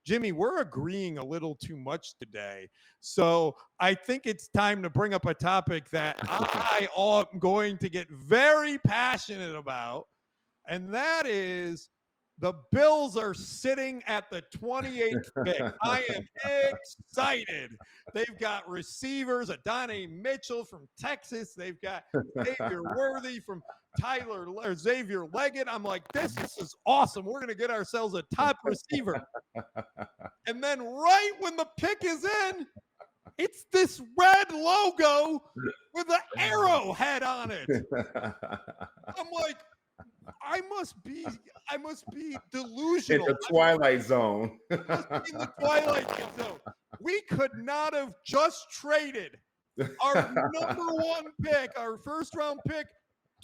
Jimmy, we're agreeing a little too much today. So I think it's time to bring up a topic that I am going to get very passionate about. And that is the Bills are sitting at the 28th pick. I am excited. They've got receivers, Adonai Mitchell from Texas. They've got Xavier Worthy from Xavier Leggett. I'm like, this is awesome. We're going to get ourselves a top receiver. And then right when the pick is in, it's this red logo with an arrowhead on it. I'm like, I must be delusional. In the Twilight Zone. In the Twilight Zone. We could not have just traded our number one pick, our first round pick,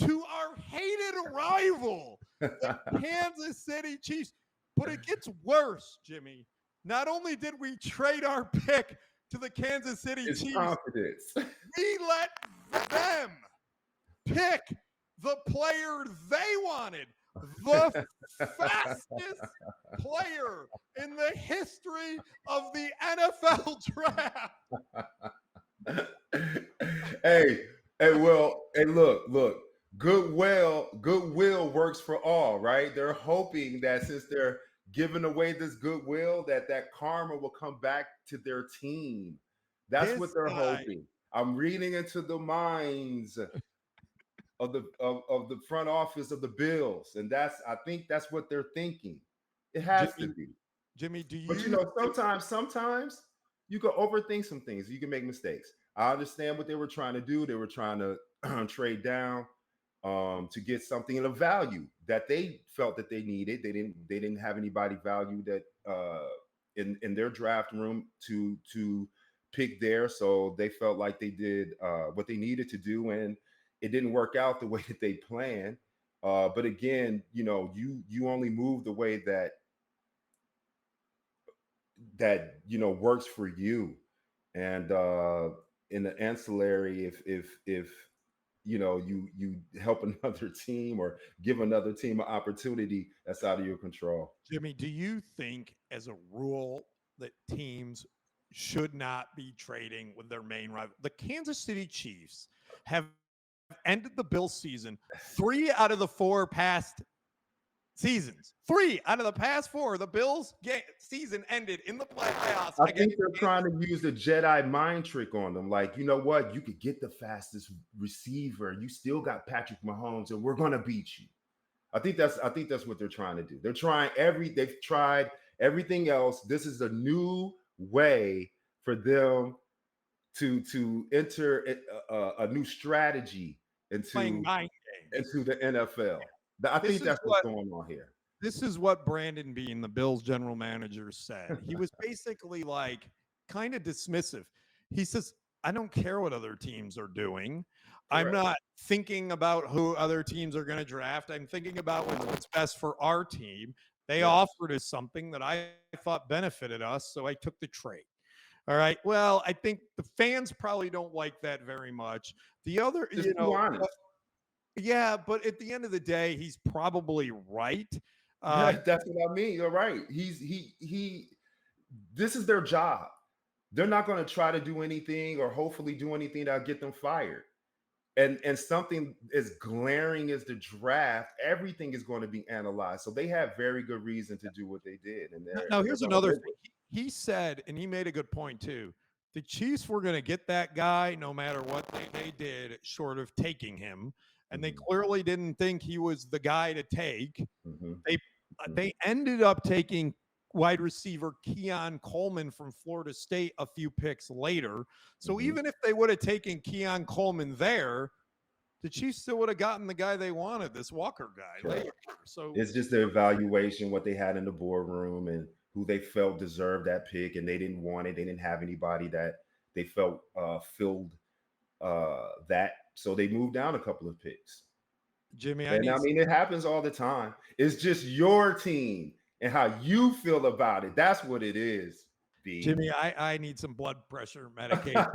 to our hated rival, the Kansas City Chiefs. But it gets worse, Jimmy. Not only did we trade our pick to the Kansas City Chiefs, confidence. We let them pick the player they wanted, the fastest player in the history of the NFL draft. Hey, look. Goodwill works for all, right? They're hoping that since they're giving away this goodwill, that karma will come back to their team. That's what they're hoping. I'm reading into the minds of the front office of the Bills, and I think that's what they're thinking. It has to be. Jimmy, do you? But sometimes you can overthink some things. You can make mistakes. I understand what they were trying to do. They were trying to trade down to get something of value that they felt that they needed. They didn't have anybody value that in their draft room to pick there, so they felt like they did what they needed to do, and it didn't work out the way that they planned. But again, you only move the way that works for you, and in the ancillary, if you help another team or give another team an opportunity, that's out of your control. Jimmy, do you think as a rule that teams should not be trading with their main rival? The Kansas City Chiefs have ended the Bills season 3 out of the 4 past seasons. 3 out of the past 4, the Bills season ended in the playoffs. I think they're trying to use the Jedi mind trick on them. Like, you know what? You could get the fastest receiver. You still got Patrick Mahomes, and we're gonna beat you. I think that's what they're trying to do. They've tried everything else. This is a new way for them to enter a new strategy into the NFL. I think that's what's going on here. This is what Brandon Beane, the Bills general manager, said. He was basically like kind of dismissive. He says, I don't care what other teams are doing. Correct. I'm not thinking about who other teams are going to draft. I'm thinking about what's best for our team. They offered us something that I thought benefited us, so I took the trade. All right. Well, I think the fans probably don't like that very much. The other, yeah, but at the end of the day, he's probably right. That's what I mean. You're right. This is their job. They're not going to try to do anything or hopefully do anything that'll get them fired. And something as glaring as the draft, everything is going to be analyzed. So they have very good reason to do what they did. And now here's another thing. He said, and he made a good point too, the Chiefs were going to get that guy no matter what they did, short of taking him. And they clearly didn't think he was the guy to take. They ended up taking wide receiver Keon Coleman from Florida State a few picks later. So even if they would have taken Keon Coleman there, the Chiefs still would have gotten the guy they wanted, this Walker guy. Later. So it's just the evaluation, what they had in the boardroom and who they felt deserved that pick, and they didn't want it. They didn't have anybody that they felt filled that. So they moved down a couple of picks. Jimmy, it happens all the time. It's just your team and how you feel about it. That's what it is, B. Jimmy, I need some blood pressure medication.